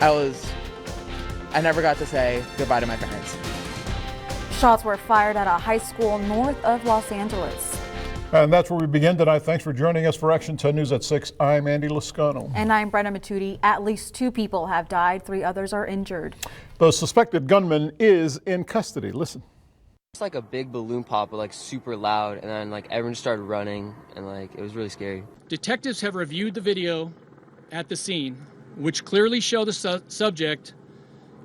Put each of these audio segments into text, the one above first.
I never got to say goodbye to my parents. Shots were fired at a high school north of Los Angeles. And that's where we begin tonight. Thanks for joining us for Action 10 News at 6. I'm Andy Lascano. And I'm Brenda Matute. At least 2 people have died. 3 others are injured. The suspected gunman is in custody. Listen. It's like a big balloon pop, but like super loud, and then like everyone just started running, and like it was really scary. Detectives have reviewed the video at the scene, which clearly show the subject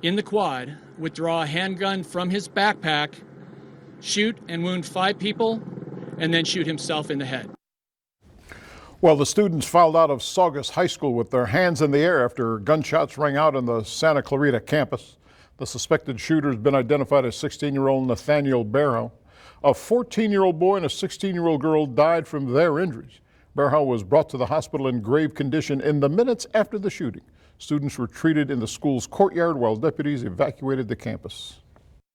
in the quad withdraw a handgun from his backpack, shoot and wound 5 people, and then shoot himself in the head. Well, the students filed out of Saugus High School with their hands in the air after gunshots rang out on the Santa Clarita campus. The suspected shooter has been identified as 16-year-old Nathaniel Barrow. A 14-year-old boy and a 16-year-old girl died from their injuries. Barrow was brought to the hospital in grave condition in the minutes after the shooting. Students were treated in the school's courtyard while deputies evacuated the campus.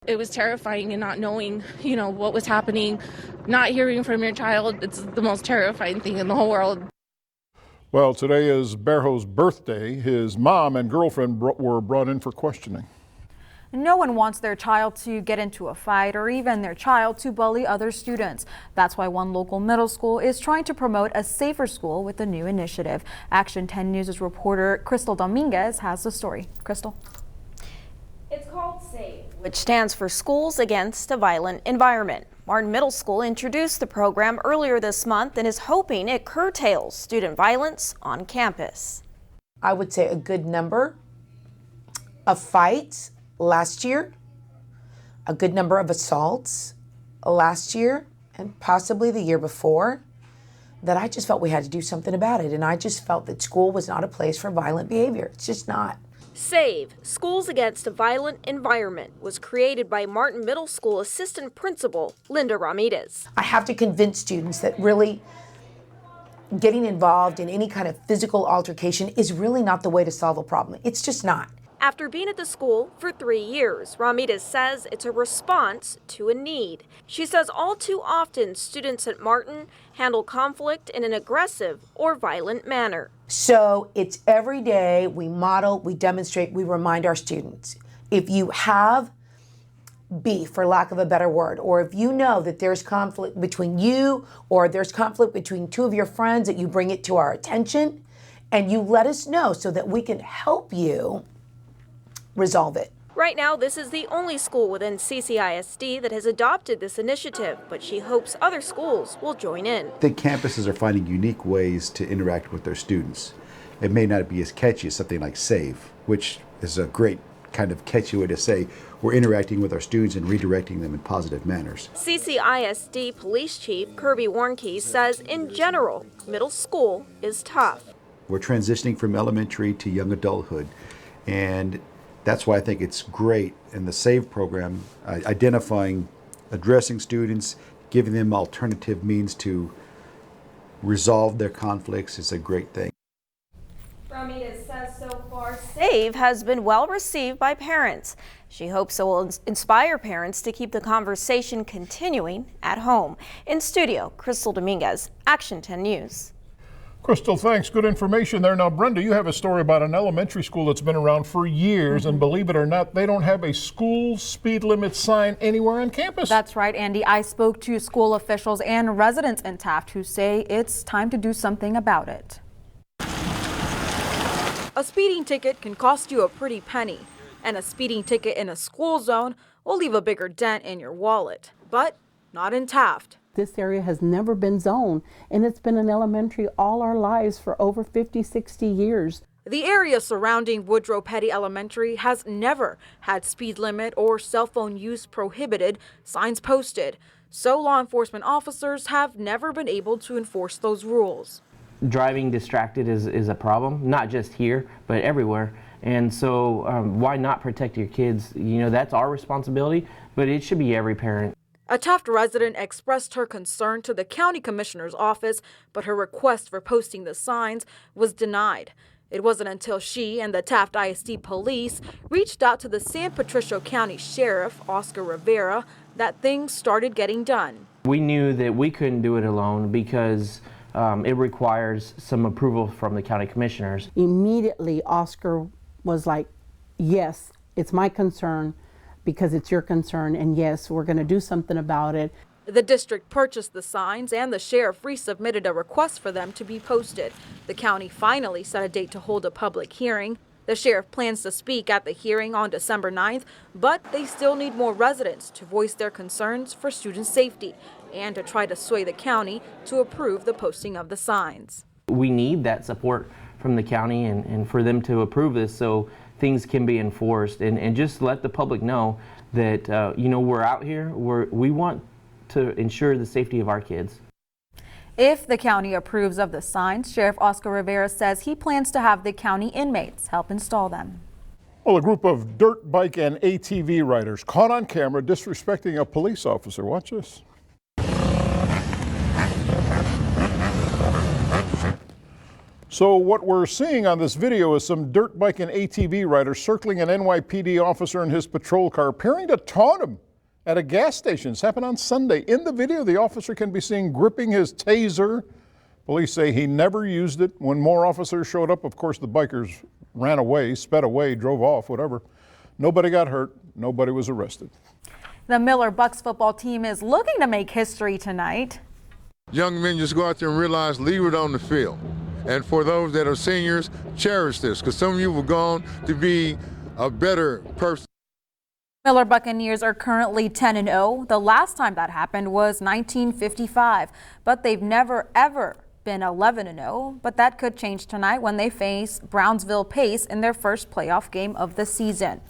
It was terrifying, and not knowing, what was happening, not hearing from your child. It's the most terrifying thing in the whole world. Well, today is Barrow's birthday. His mom and girlfriend were brought in for questioning. No one wants their child to get into a fight or even their child to bully other students. That's why one local middle school is trying to promote a safer school with a new initiative. Action 10 News' reporter Crystal Dominguez has the story. Crystal. It's called SAVE, which stands for Schools Against a Violent Environment. Martin Middle School introduced the program earlier this month and is hoping it curtails student violence on campus. I would say a good number of fights last year, a good number of assaults last year, and possibly the year before, that I just felt we had to do something about it. And I just felt that school was not a place for violent behavior. It's just not. SAVE, Schools Against a Violent Environment, was created by Martin Middle School Assistant Principal Linda Ramirez. I have to convince students that really getting involved in any kind of physical altercation is really not the way to solve a problem. It's just not. After being at the school for 3 years, Ramirez says it's a response to a need. She says all too often students at Martin handle conflict in an aggressive or violent manner. So it's every day we model, we demonstrate, we remind our students. If you have beef, for lack of a better word, or if you know that there's conflict between you or there's conflict between 2 of your friends, that you bring it to our attention and you let us know so that we can help you resolve it. Right now, this is the only school within CCISD that has adopted this initiative, but she hopes other schools will join in. I think campuses are finding unique ways to interact with their students. It may not be as catchy as something like SAVE, which is a great kind of catchy way to say we're interacting with our students and redirecting them in positive manners. CCISD Police Chief Kirby Warnke says in general, middle school is tough. We're transitioning from elementary to young adulthood, and that's why I think it's great in the SAVE program, identifying, addressing students, giving them alternative means to resolve their conflicts is a great thing. Ramirez says so far SAVE has been well received by parents. She hopes it will inspire parents to keep the conversation continuing at home. In studio, Crystal Dominguez, Action 10 News. Crystal, thanks. Good information there. Now, Brenda, you have a story about an elementary school that's been around for years, and believe it or not, they don't have a school speed limit sign anywhere on campus. That's right, Andy. I spoke to school officials and residents in Taft who say it's time to do something about it. A speeding ticket can cost you a pretty penny, and a speeding ticket in a school zone will leave a bigger dent in your wallet. But not in Taft. This area has never been zoned, and it's been an elementary all our lives for over 50, 60 years. The area surrounding Woodrow Petty Elementary has never had speed limit or cell phone use prohibited signs posted, so law enforcement officers have never been able to enforce those rules. Driving distracted is a problem, not just here, but everywhere. And so why not protect your kids? You know, that's our responsibility, but it should be every parent. A Taft resident expressed her concern to the county commissioner's office, but her request for posting the signs was denied. It wasn't until she and the Taft ISD police reached out to the San Patricio County Sheriff, Oscar Rivera, that things started getting done. We knew that we couldn't do it alone because it requires some approval from the county commissioners. Immediately, Oscar was like, yes, it's my concern because it's your concern, and yes, we're going to do something about it. The district purchased the signs and the sheriff resubmitted a request for them to be posted. The county finally set a date to hold a public hearing. The sheriff plans to speak at the hearing on December 9th, but they still need more residents to voice their concerns for student safety and to try to sway the county to approve the posting of the signs. We need that support from the county and for them to approve this so things can be enforced and just let the public know that we're out here, we want to ensure the safety of our kids. If the county approves of the signs, Sheriff Oscar Rivera says he plans to have the county inmates help install them. Well, a group of dirt bike and ATV riders caught on camera disrespecting a police officer. Watch this. So what we're seeing on this video is some dirt bike and ATV riders circling an NYPD officer in his patrol car, appearing to taunt him at a gas station. This happened on Sunday. In the video, the officer can be seen gripping his taser. Police say he never used it. When more officers showed up, of course, the bikers ran away, sped away, drove off, whatever. Nobody got hurt. Nobody was arrested. The Miller Bucks football team is looking to make history tonight. Young men just go out there and realize, leave it on the field. And for those that are seniors, cherish this, because some of you will go on to be a better person. Miller Buccaneers are currently 10-0. The last time that happened was 1955, but they've never ever been 11-0. But that could change tonight when they face Brownsville Pace in their first playoff game of the season.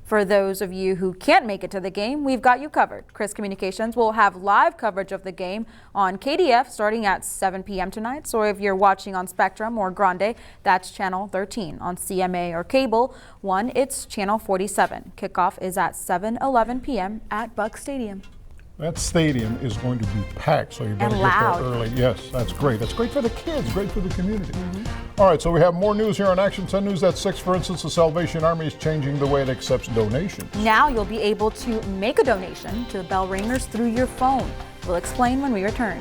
For those of you who can't make it to the game, we've got you covered. Chris Communications will have live coverage of the game on KDF starting at 7 p.m. tonight. So if you're watching on Spectrum or Grande, that's channel 13. On CMA or Cable 1, it's channel 47. Kickoff is at 7:11 p.m. at Buck Stadium. That stadium is going to be packed, so you better get there early. Yes, that's great. That's great for the kids, great for the community. All right, so we have more news here on Action 10 News at 6. For instance, the Salvation Army is changing the way it accepts donations. Now you'll be able to make a donation to the bell ringers through your phone. We'll explain when we return.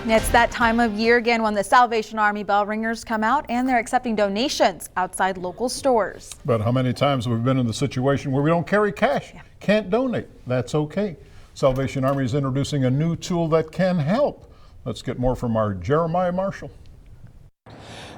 It's that time of year again when the Salvation Army bell ringers come out and they're accepting donations outside local stores. But how many times have we been in the situation where we don't carry cash, can't donate? That's okay. Salvation Army is introducing a new tool that can help. Let's get more from our Jeremiah Marshall.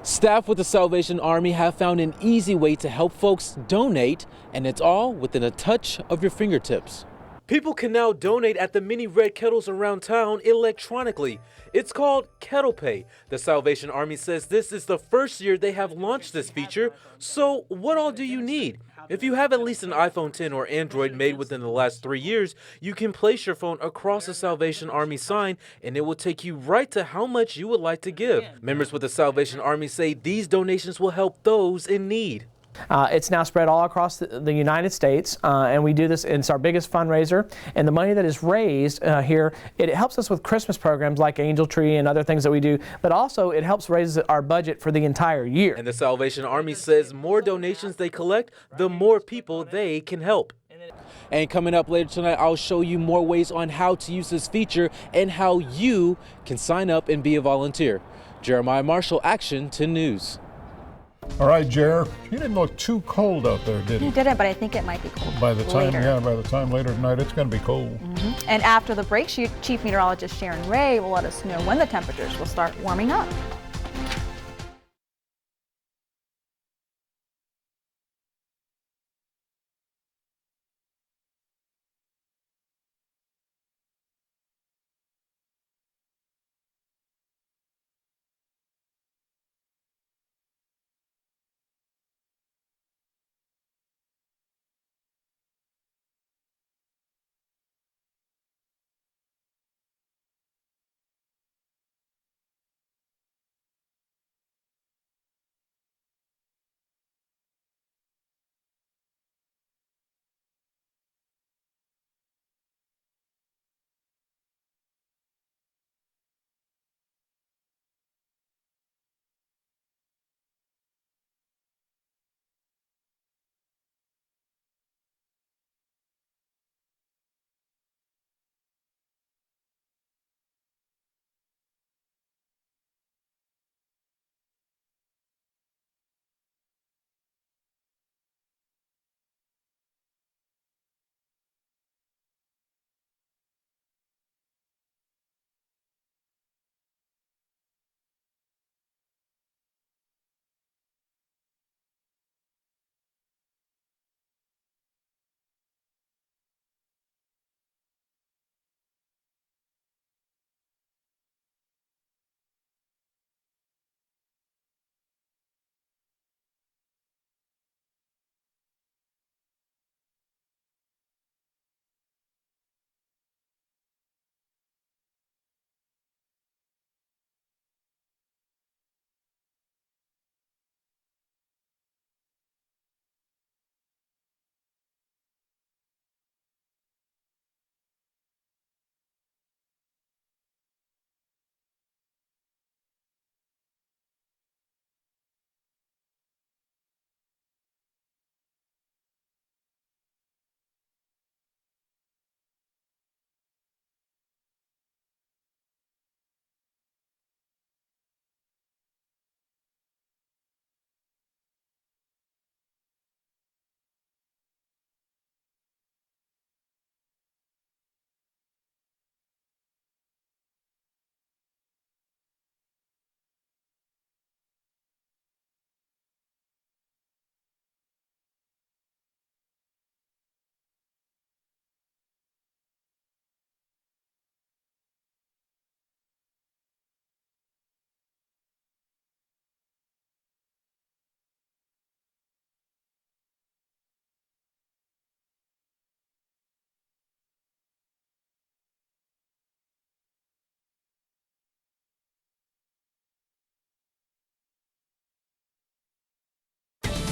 Staff with the Salvation Army have found an easy way to help folks donate, and it's all within a touch of your fingertips. People can now donate at the many red kettles around town electronically. It's called Kettle Pay. The Salvation Army says this is the first year they have launched this feature. So what all do you need? If you have at least an iPhone 10 or Android made within the last 3 years, you can place your phone across the Salvation Army sign and it will take you right to how much you would like to give. Members with the Salvation Army say these donations will help those in need. It's now spread all across the United States, and we do this. It's our biggest fundraiser, and the money that is raised here, it helps us with Christmas programs like Angel Tree and other things that we do, but also it helps raise our budget for the entire year. And the Salvation Army says more donations they collect, the more people they can help. And coming up later tonight, I'll show you more ways on how to use this feature and how you can sign up and be a volunteer. Jeremiah Marshall, Action 10 News. All right, Jer, he didn't look too cold out there, did he? He didn't, but I think it might be cold By the time, later. by the time later tonight, it's going to be cold. And after the break, Chief Meteorologist Sharon Ray will let us know when the temperatures will start warming up.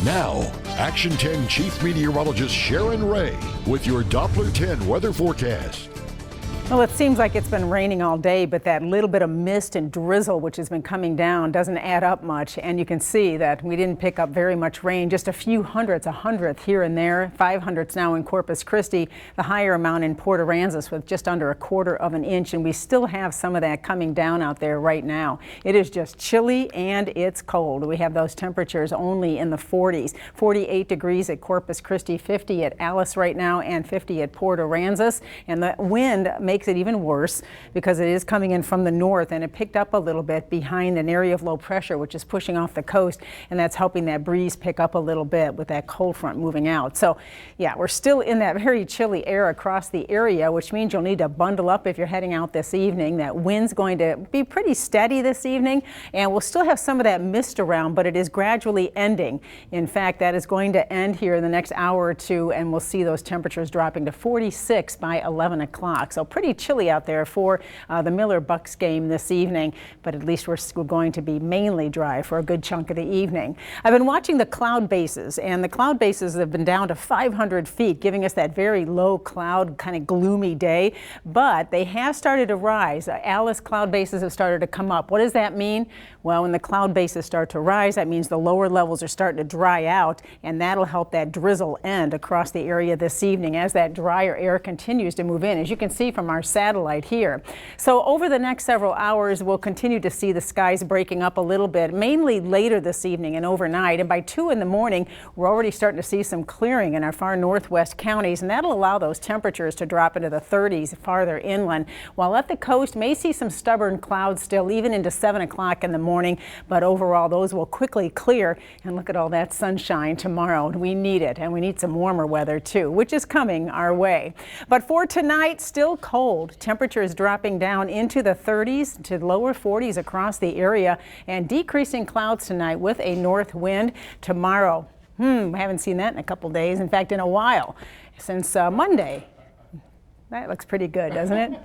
Now, Action 10 Chief Meteorologist Sharon Ray with your Doppler 10 weather forecast. Well, it seems like it's been raining all day, but that little bit of mist and drizzle which has been coming down doesn't add up much. And you can see that we didn't pick up very much rain, just a few hundredths, 100th here and there, 500ths now in Corpus Christi, the higher amount in Port Aransas with just under 1/4 of an inch. And we still have some of that coming down out there right now. It is just chilly and it's cold. We have those temperatures only in the 40s, 48 degrees at Corpus Christi, 50 at Alice right now, and 50 at Port Aransas. And the wind makes it even worse because it is coming in from the north, and it picked up a little bit behind an area of low pressure which is pushing off the coast, and that's helping that breeze pick up a little bit with that cold front moving out. So yeah, we're still in that very chilly air across the area, which means you'll need to bundle up if you're heading out this evening. That wind's going to be pretty steady this evening, and we'll still have some of that mist around, but it is gradually ending. In fact, that is going to end here in the next hour or two, and we'll see those temperatures dropping to 46 by 11 o'clock. So pretty chilly out there for the Miller-Bucks game this evening, but at least we're going to be mainly dry for a good chunk of the evening. I've been watching the cloud bases, and the cloud bases have been down to 500 feet, giving us that very low cloud, kind of gloomy day, but they have started to rise. Alice cloud bases have started to come up. What does that mean? Well, when the cloud bases start to rise, that means the lower levels are starting to dry out, and that'll help that drizzle end across the area this evening as that drier air continues to move in, as you can see from our satellite here. So over the next several hours, we'll continue to see the skies breaking up a little bit, mainly later this evening and overnight. And by 2 in the morning, we're already starting to see some clearing in our far northwest counties, and that'll allow those temperatures to drop into the 30s farther inland. While at the coast, may see some stubborn clouds still, even into 7 o'clock in the morning, but overall, those will quickly clear. And look at all that sunshine tomorrow. We need it, and we need some warmer weather too, which is coming our way. But for tonight, still cold. Temperatures dropping down into the 30s to lower 40s across the area, and decreasing clouds tonight with a north wind. Tomorrow, we haven't seen that in a couple days. In fact, in a while, since Monday. That looks pretty good, doesn't it?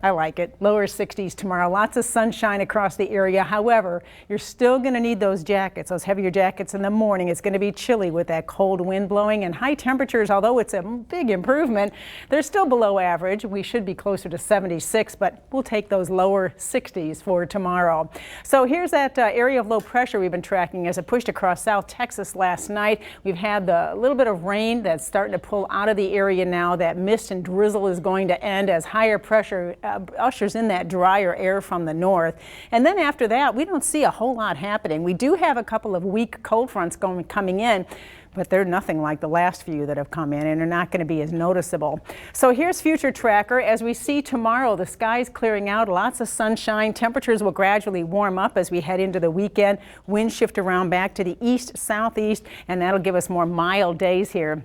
I like it. Lower 60s tomorrow. Lots of sunshine across the area. However, you're still going to need those jackets, those heavier jackets in the morning. It's going to be chilly with that cold wind blowing, and high temperatures, although it's a big improvement, they're still below average. We should be closer to 76, but we'll take those lower 60s for tomorrow. So here's that area of low pressure we've been tracking as it pushed across South Texas last night. We've had the little bit of rain that's starting to pull out of the area now. That mist and drizzle is going to end as higher pressure ushers in that drier air from the north. And then after that, we don't see a whole lot happening. We do have a couple of weak cold fronts coming in, but they're nothing like the last few that have come in, and are not going to be as noticeable. So here's Future Tracker. As we see tomorrow, the sky's clearing out, lots of sunshine. Temperatures will gradually warm up as we head into the weekend. Winds shift around back to the east, southeast, and that'll give us more mild days here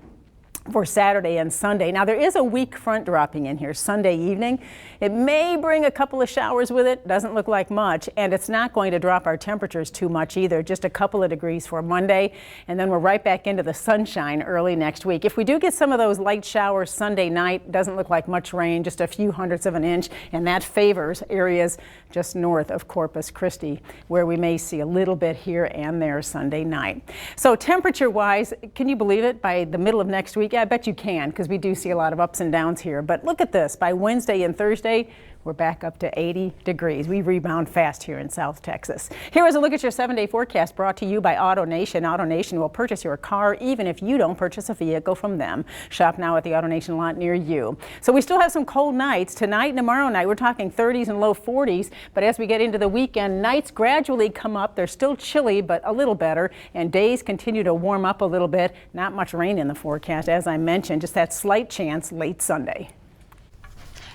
for Saturday and Sunday. Now, there is a weak front dropping in here Sunday evening. It may bring a couple of showers with it. Doesn't look like much, and it's not going to drop our temperatures too much either. Just a couple of degrees for Monday, and then we're right back into the sunshine early next week. If we do get some of those light showers Sunday night, doesn't look like much rain, just a few hundredths of an inch, and that favors areas just north of Corpus Christi, where we may see a little bit here and there Sunday night. So temperature-wise, can you believe it? By the middle of next week, yeah, I bet you can, because we do see a lot of ups and downs here. But look at this. By Wednesday and Thursday, we're back up to 80 degrees. We rebound fast here in South Texas. Here is a look at your 7-day forecast brought to you by AutoNation. AutoNation will purchase your car even if you don't purchase a vehicle from them. Shop now at the AutoNation lot near you. So we still have some cold nights. Tonight and tomorrow night, we're talking 30s and low 40s. But as we get into the weekend, nights gradually come up. They're still chilly, but a little better. And days continue to warm up a little bit. Not much rain in the forecast, as I mentioned. Just that slight chance late Sunday.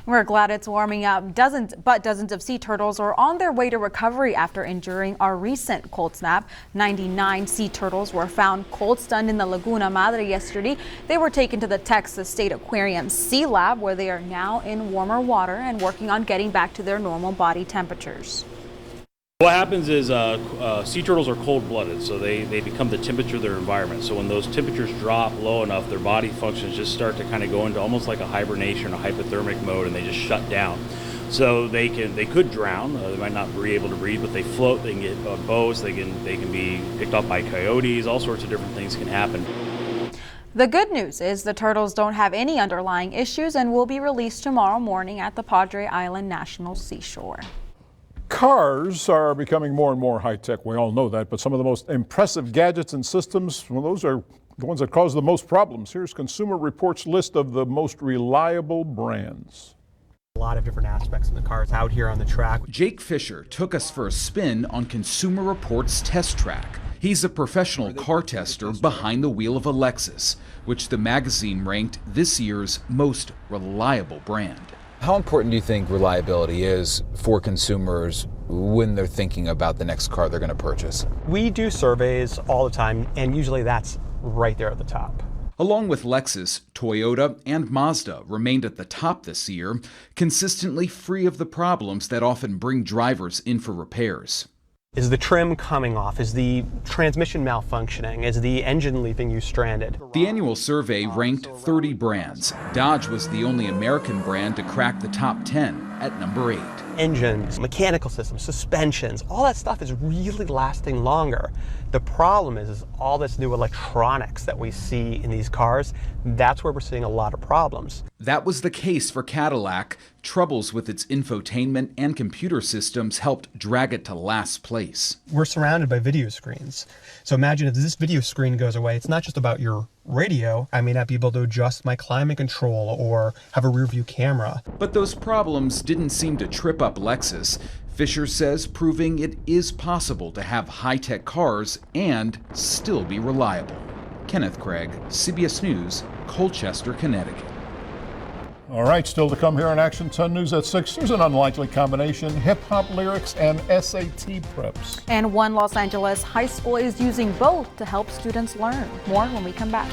We're glad it's warming up. Dozens of sea turtles are on their way to recovery after enduring a recent cold snap. 99 sea turtles were found cold stunned in the Laguna Madre yesterday. They were taken to the Texas State Aquarium Sea Lab, where they are now in warmer water and working on getting back to their normal body temperatures. What happens is sea turtles are cold-blooded, so they become the temperature of their environment. So when those temperatures drop low enough, their body functions just start to kind of go into almost like a hibernation, a hypothermic mode, and they just shut down. So they could drown. They might not be able to breathe, but they float. They can get boats. They can be picked up by coyotes. All sorts of different things can happen. The good news is the turtles don't have any underlying issues and will be released tomorrow morning at the Padre Island National Seashore. Cars are becoming more and more high-tech. We all know that, but some of the most impressive gadgets and systems, well, those are the ones that cause the most problems. Here's Consumer Reports' list of the most reliable brands. A lot of different aspects of the cars out here on the track. Jake Fisher took us for a spin on Consumer Reports' test track. He's a professional car tester behind the wheel of a Lexus, which the magazine ranked this year's most reliable brand. How important do you think reliability is for consumers when they're thinking about the next car they're going to purchase? We do surveys all the time, and usually that's right there at the top. Along with Lexus, Toyota, and Mazda remained at the top this year, consistently free of the problems that often bring drivers in for repairs. Is the trim coming off? Is the transmission malfunctioning? Is the engine leaving you stranded? The annual survey ranked 30 brands. Dodge was the only American brand to crack the top 10 at number 8. Engines, mechanical systems, suspensions, all that stuff is really lasting longer. The problem is all this new electronics that we see in these cars, that's where we're seeing a lot of problems. That was the case for Cadillac. Troubles with its infotainment and computer systems helped drag it to last place. We're surrounded by video screens. So imagine if this video screen goes away, it's not just about your radio. I may not be able to adjust my climate control or have a rear view camera. But those problems didn't seem to trip up Lexus. Fisher says proving it is possible to have high-tech cars and still be reliable. Kenneth Craig, CBS News, Colchester, Connecticut. All right, still to come here on Action 10 News at 6. Here's an unlikely combination: hip-hop lyrics and SAT preps. And one Los Angeles high school is using both to help students learn. More when we come back.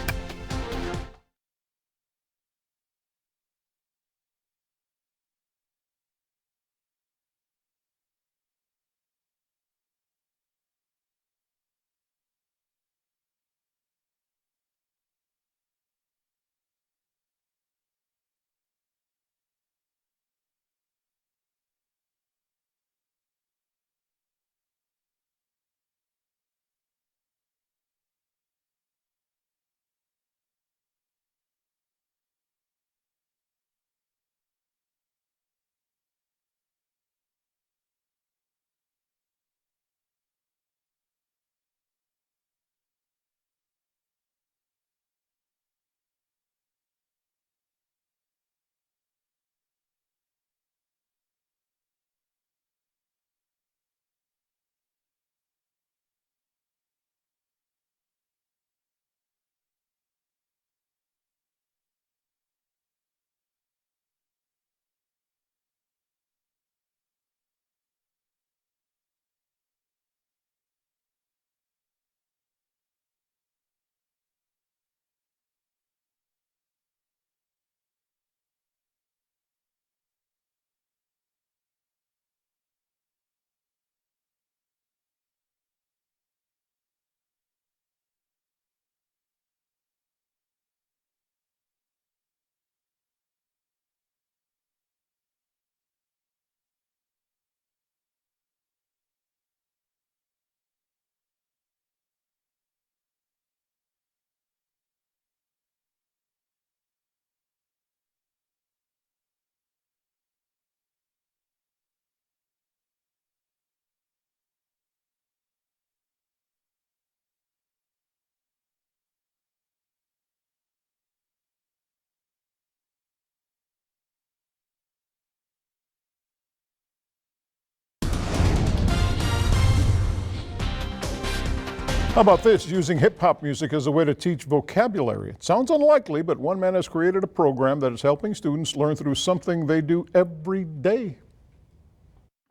How about this, using hip-hop music as a way to teach vocabulary? It sounds unlikely, but one man has created a program that is helping students learn through something they do every day.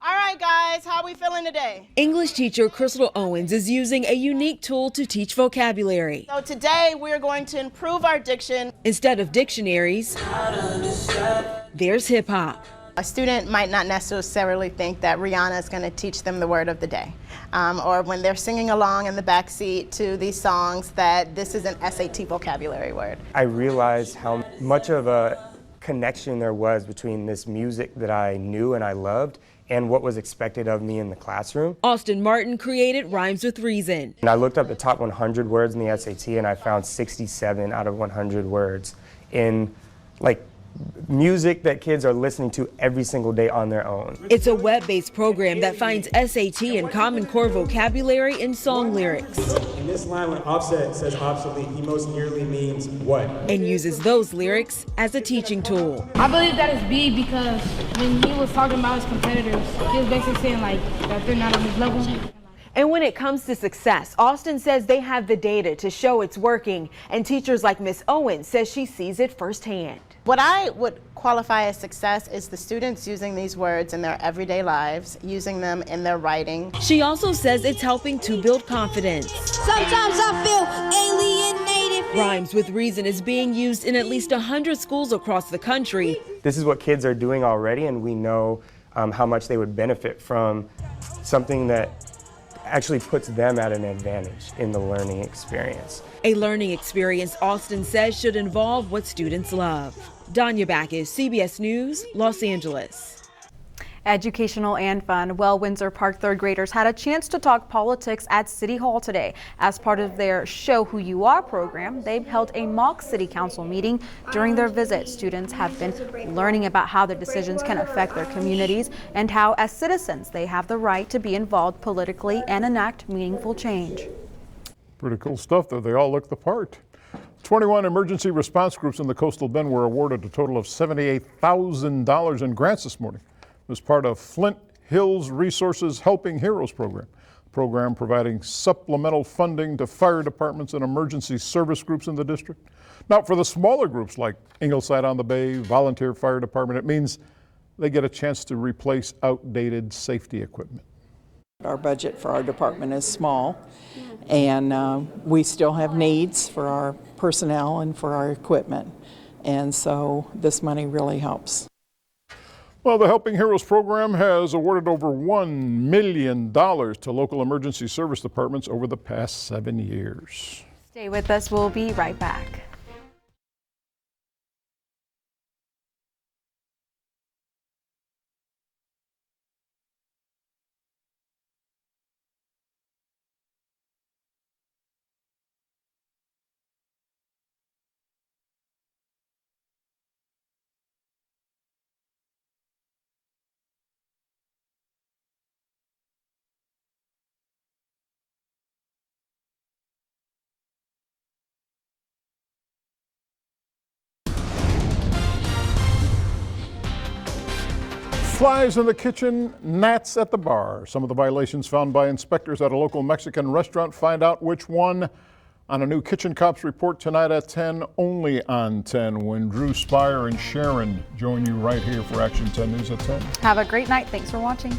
All right, guys, how are we feeling today? English teacher Crystal Owens is using a unique tool to teach vocabulary. So today we're going to improve our diction. Instead of dictionaries, there's hip-hop. A student might not necessarily think that Rihanna is going to teach them the word of the day. Or when they're singing along in the backseat to these songs, that this is an SAT vocabulary word. I realized how much of a connection there was between this music that I knew and I loved and what was expected of me in the classroom. Austin Martin created Rhymes with Reason. And I looked up the top 100 words in the SAT and I found 67 out of 100 words in music that kids are listening to every single day on their own. It's a web-based program that finds SAT and Common Core vocabulary in song lyrics. In this line, when Offset says obsolete, he most nearly means what? And uses those lyrics as a teaching tool. I believe that is B because when he was talking about his competitors, he was basically saying that they're not on his level. And when it comes to success, Austin says they have the data to show it's working, and teachers like Miss Owens says she sees it firsthand. What I would qualify as success is the students using these words in their everyday lives, using them in their writing. She also says it's helping to build confidence. Sometimes I feel alienated. Rhymes with Reason is being used in at least 100 schools across the country. This is what kids are doing already, and we know how much they would benefit from something that actually puts them at an advantage in the learning experience. A learning experience Austin says should involve what students love. Danya Backus, CBS News, Los Angeles. Educational and fun. Well, Windsor Park third graders had a chance to talk politics at City Hall today. As part of their Show Who You Are program, they held a mock city council meeting. During their visit, students have been learning about how their decisions can affect their communities and how, as citizens, they have the right to be involved politically and enact meaningful change. Pretty cool stuff, though. They all look the part. 21 emergency response groups in the coastal bend were awarded a total of $78,000 in grants this morning. It was part of Flint Hills Resources Helping Heroes program. The program providing supplemental funding to fire departments and emergency service groups in the district. Now, for the smaller groups like Ingleside on the Bay, Volunteer Fire Department, it means they get a chance to replace outdated safety equipment. Our budget for our department is small, and we still have needs for our personnel and for our equipment, and so this money really helps. Well, the Helping Heroes program has awarded over $1 million to local emergency service departments over the past 7 years. Stay with us. We'll be right back. Flies in the kitchen, gnats at the bar. Some of the violations found by inspectors at a local Mexican restaurant. Find out which one on a new Kitchen Cops report tonight at 10, only on 10, when Drew Spire and Sharon join you right here for Action 10 News at 10. Have a great night. Thanks for watching.